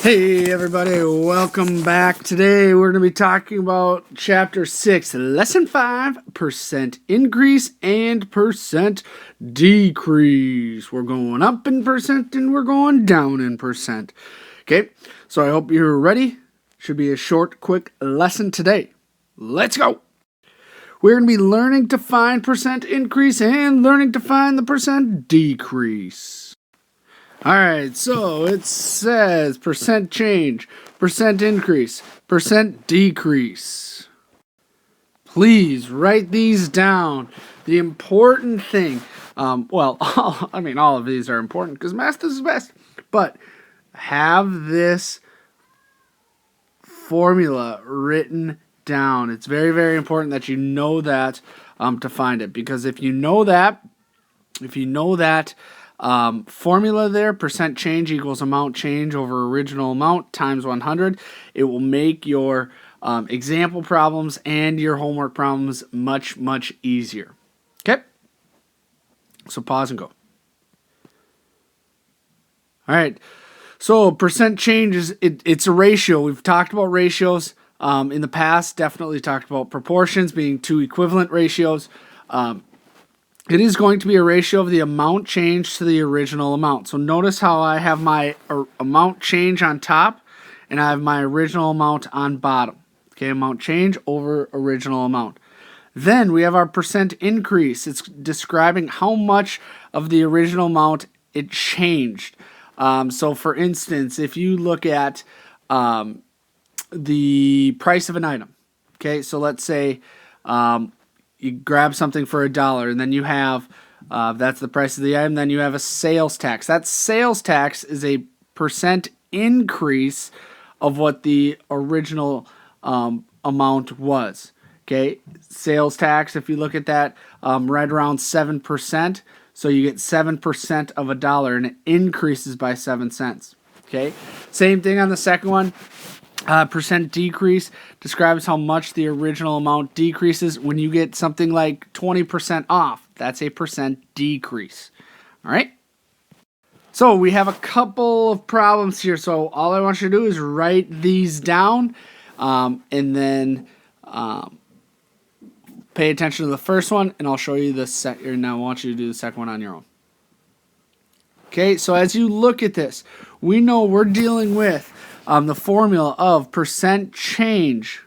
Hey everybody, welcome back. Today we're going to be talking about Chapter 6, Lesson 5, Percent Increase and Percent Decrease. We're going up in percent and we're going down in percent. Okay, so I hope you're ready. Should be a short, quick lesson today. Let's go. We're going to be learning to find percent increase and learning to find the percent decrease. Alright, so it says percent change, percent increase, percent decrease. Please write these down. The important thing, all of these are important because math is best, but have this formula written down. It's very, very important that you know that to find it, because if you know that formula there, percent change equals amount change over original amount times 100, it will make your example problems and your homework problems much, much easier. Okay? So pause and go. All right. So percent change it's a ratio. We've talked about ratios in the past, definitely talked about proportions being two equivalent ratios. It is going to be a ratio of the amount changed to the original amount. So notice how I have my amount change on top and I have my original amount on bottom. Okay, amount change over original amount. Then we have our percent increase. It's describing how much of the original amount it changed. So for instance, if you look at the price of an item, okay, so let's say you grab something for $1, and then you have, that's the price of the item, then you have a sales tax. That sales tax is a percent increase of what the original amount was. Okay, sales tax, if you look at that, right around 7%. So you get 7% of $1, and it increases by 7 cents. Okay, same thing on the second one. Percent decrease describes how much the original amount decreases. When you get something like 20% off, that's a percent decrease. All right. So we have a couple of problems here. So all I want you to do is write these down, and then pay attention to the first one, and I'll show you the second. And I want you to do the second one on your own. Okay. So as you look at this, we know we're dealing with the formula of percent change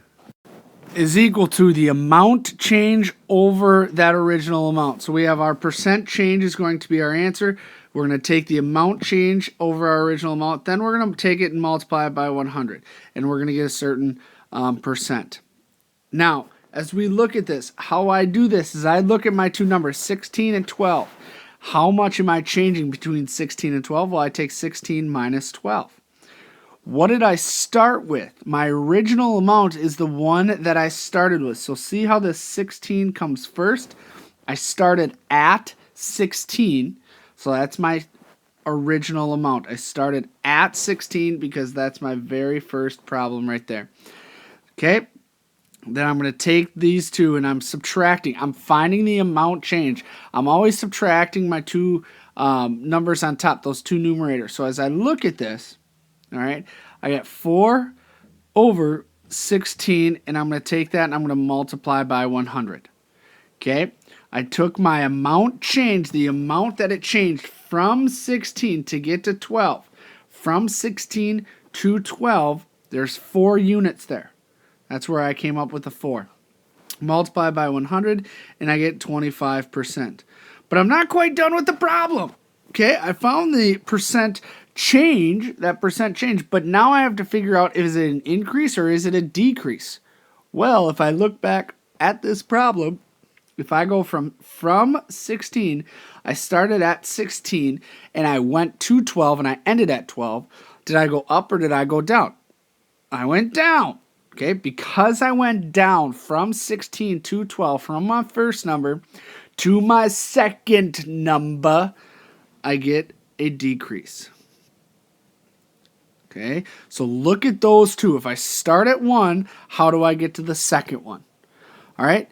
is equal to the amount change over that original amount. So we have our percent change is going to be our answer. We're going to take the amount change over our original amount. Then we're going to take it and multiply it by 100. And we're going to get a certain percent. Now, as we look at this, how I do this is I look at my two numbers, 16 and 12. How much am I changing between 16 and 12? Well, I take 16 minus 12. What did I start with? My original amount is the one that I started with. So see how this 16 comes first? I started at 16. So that's my original amount. I started at 16 because that's my very first problem right there. Okay? Then I'm going to take these two and I'm subtracting. I'm finding the amount change. I'm always subtracting my two numbers on top, those two numerators. So as I look at this, all right, I got 4 over 16, and I'm going to take that and I'm going to multiply by 100. Okay, I took my amount change, the amount that it changed from 16 to get to 12. From 16 to 12, there's 4 units there. That's where I came up with the 4. Multiply by 100, and I get 25%. But I'm not quite done with the problem. Okay, I found the percent change, but now I have to figure out, is it an increase or is it a decrease? Well, if I look back at this problem, if I go from 16, I started at 16 and I went to 12 and I ended at 12, did I go up or did I go down? I went down. Okay, because I went down from 16 to 12, from my first number to my second number, I get a decrease. Okay, so look at those two. If I start at 1, how do I get to the second one? All right,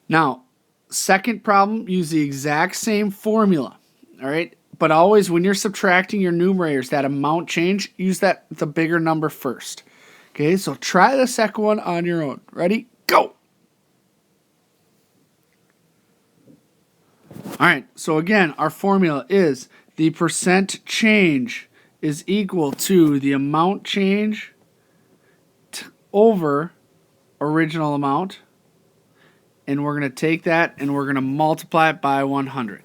now, second problem, use the exact same formula. All right, But always when you're subtracting your numerators, that amount change, use the bigger number first. Okay, so try the second one on your own. Ready? Go! All right, so again, our formula is the percent change is equal to the amount change over original amount. And we're going to take that and we're going to multiply it by 100.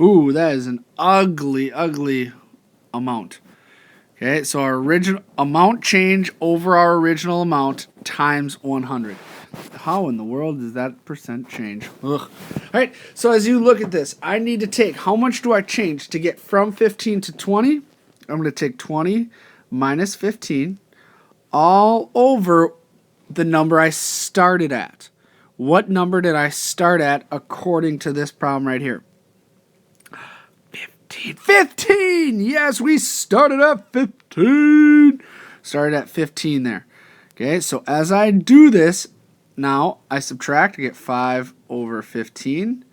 Ooh, that is an ugly, ugly amount. Okay, so our original amount change over our original amount times 100. How in the world does that percent change? Ugh. All right, so as you look at this, I need to take, how much do I change to get from 15 to 20? I'm going to take 20 minus 15 all over the number I started at. What number did I start at according to this problem right here? 15! Yes, we started at 15. Started at 15 there. Okay, so as I do this, now I subtract, I get 5 over 15.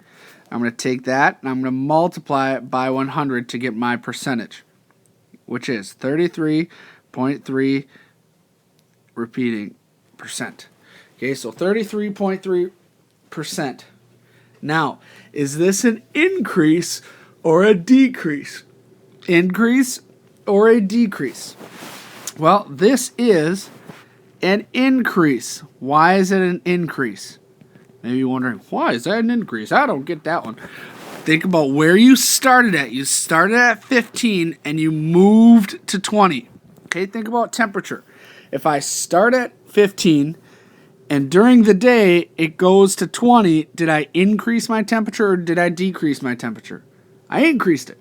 I'm going to take that and I'm going to multiply it by 100 to get my percentage, which is 33.3 repeating percent. Okay, so 33.3%. Now, is this an increase or a decrease? Increase or a decrease? Well, this is an increase. Why is it an increase? Maybe you're wondering, why is that an increase? I don't get that one. Think about where you started at. You started at 15 and you moved to 20. Okay, think about temperature. If I start at 15 and during the day it goes to 20, did I increase my temperature or did I decrease my temperature? I increased it.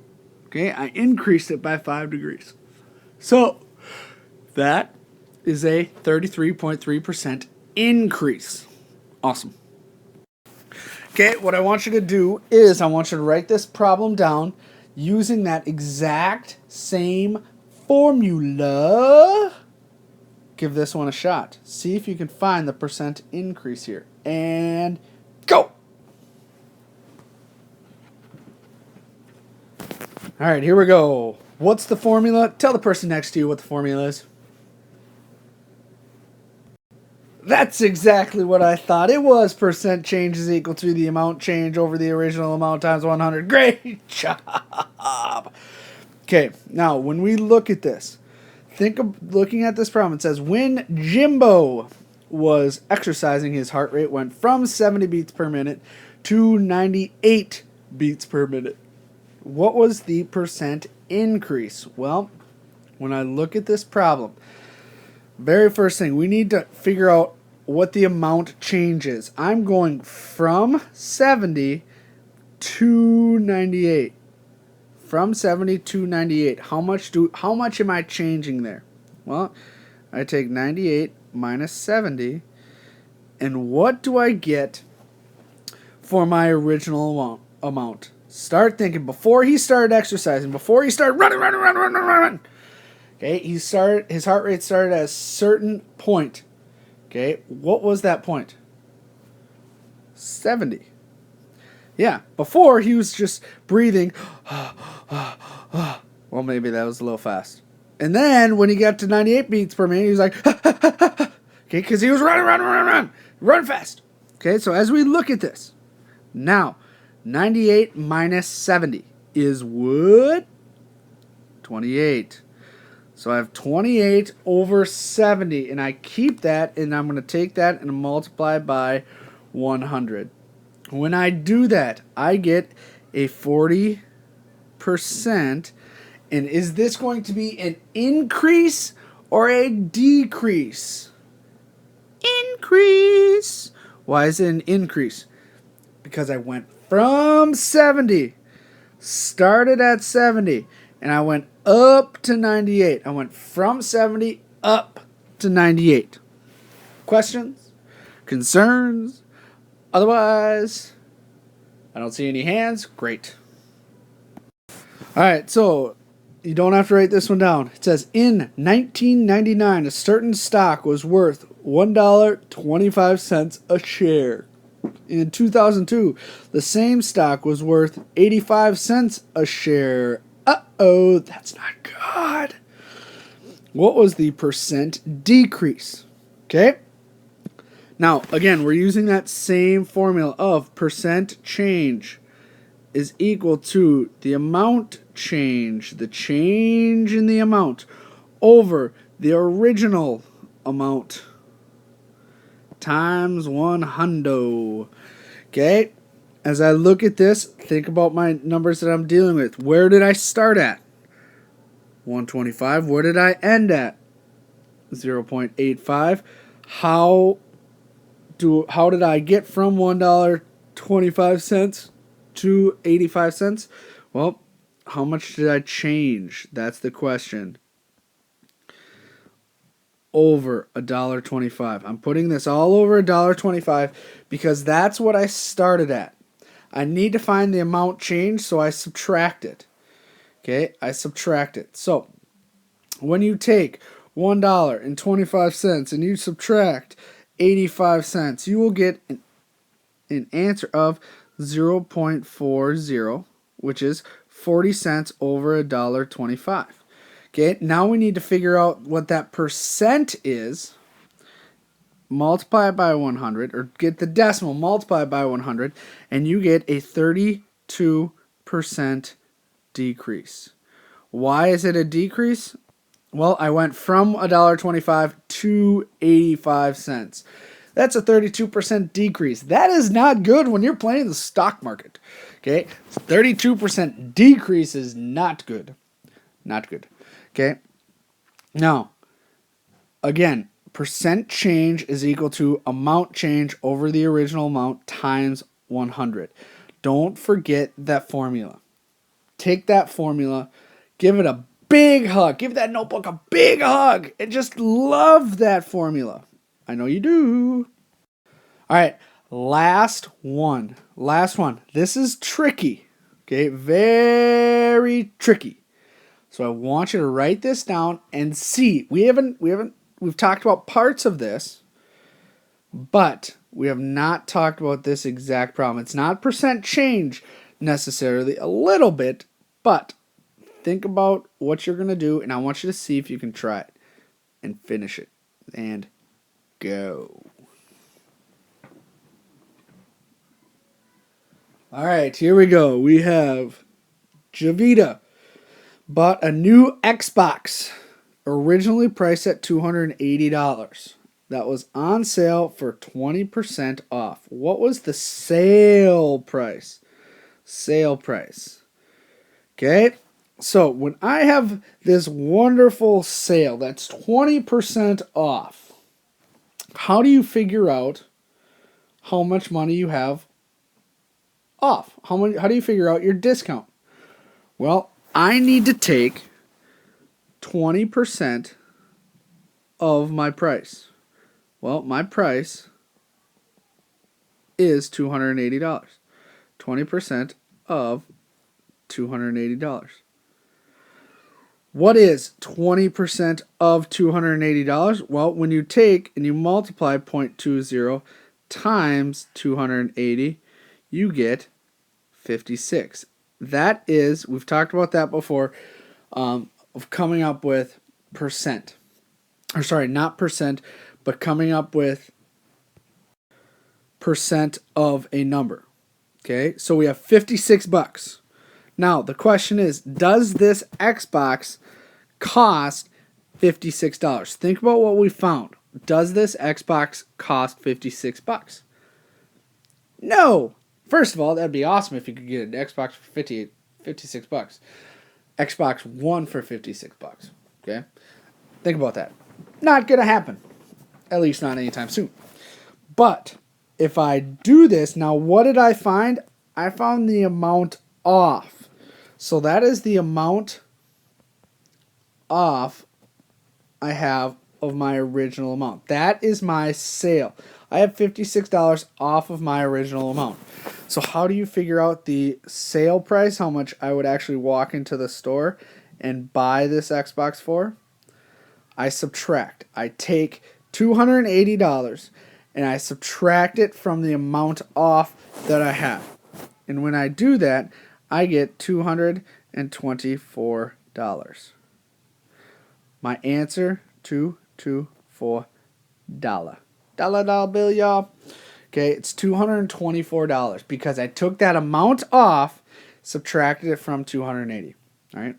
Okay, I increased it by 5 degrees. So that is a 33.3% increase. Awesome. Okay, what I want you to do is I want you to write this problem down using that exact same formula. Give this one a shot. See if you can find the percent increase here. And go! All right, here we go. What's the formula? Tell the person next to you what the formula is. That's exactly what I thought. It was percent change is equal to the amount change over the original amount times 100. Great job. Okay, now when we look at this, think of looking at this problem. It says when Jimbo was exercising, his heart rate went from 70 beats per minute to 98 beats per minute. What was the percent increase? Well, when I look at this problem, very first thing, we need to figure out what the amount change is. I'm going from 70 to 98. From 70 to 98. How much am I changing there? Well, I take 98 minus 70, and what do I get for my original amount? Start thinking before he started exercising, before he started running. Okay, his heart rate started at a certain point. Okay, what was that point? 70. Yeah, before he was just breathing. Well, maybe that was a little fast. And then when he got to 98 beats per minute, he was like, okay, because he was run fast. Okay, so as we look at this, now 98 minus 70 is what? 28. So I have 28 over 70, and I keep that, and I'm going to take that and multiply by 100. When I do that, I get a 40%. And is this going to be an increase or a decrease? Increase. Why is it an increase? Because I went from 70, started at 70, and I went up to 98. I went from 70 up to 98. Questions? Concerns? Otherwise, I don't see any hands. Great. All right, so you don't have to write this one down. It says, in 1999, a certain stock was worth $1.25 a share. In 2002, the same stock was worth 85 cents a share. Uh-oh, that's not good. What was the percent decrease? Okay. Now, again, we're using that same formula of percent change is equal to the amount change, the change in the amount, over the original amount times 100. Okay? As I look at this, think about my numbers that I'm dealing with. Where did I start at? 125. Where did I end at? 0.85. How did I get from $1.25 to 85 cents? Well, how much did I change? That's the question. Over $1.25. I'm putting this all over $1.25 because that's what I started at. I need to find the amount change, so I subtract it. Okay, I subtract it. So when you take $1.25 and you subtract 85 cents, you will get an answer of 0.40, which is 40 cents over $1.25. Okay, now we need to figure out what that percent is. Multiply it by 100, or get the decimal, multiply it by 100, and you get a 32% decrease. Why is it a decrease? Well, I went from $1.25 to 85 cents. That's a 32% decrease. That is not good when you're playing the stock market. Okay? 32% decrease is not good. Not good. Okay? Now, again, percent change is equal to amount change over the original amount times 100. Don't forget that formula. Take that formula, give it a big hug. Give that notebook a big hug and just love that formula. I know you do. All right, last one. This is tricky. Okay, very tricky. So I want you to write this down and see. We've talked about parts of this, but we have not talked about this exact problem. It's not percent change necessarily, a little bit, but think about what you're going to do, and I want you to see if you can try it and finish it. And go. All right, here we go. We have Javita bought a new Xbox, originally priced at $280. That was on sale for 20% off. What was the sale price? Sale price. Okay, so when I have this wonderful sale that's 20% off, how do you figure out how much money you have off? How do you figure out your discount? Well, I need to take 20% of my price. Well, my price is $280. 20% of $280. What is 20% of $280? Well, when you take and you multiply 0.20 times 280, you get 56. That is, we've talked about that before, of coming up with percent. Or sorry, not percent, but coming up with percent of a number. Okay, so we have 56 bucks. Now, the question is, does this Xbox cost $56? Think about what we found. Does this Xbox cost 56 bucks? No. First of all, that'd be awesome if you could get an Xbox for 56 bucks. Xbox One for 56 bucks. Okay? Think about that. Not going to happen. At least not anytime soon. But if I do this, now what did I find? I found the amount off. So that is the amount off I have of my original amount. That is my sale. I have $56 off of my original amount. So how do you figure out the sale price, how much I would actually walk into the store and buy this Xbox for? I subtract. I take $280 and I subtract it from the amount off that I have. And when I do that, I get $224. My answer, $224. Dollar bill, y'all. Okay, it's $224 because I took that amount off, subtracted it from 280. All right.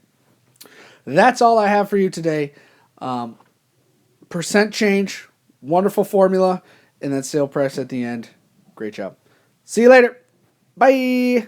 That's all I have for you today. Percent change, wonderful formula, and then sale price at the end. Great job. See you later. Bye.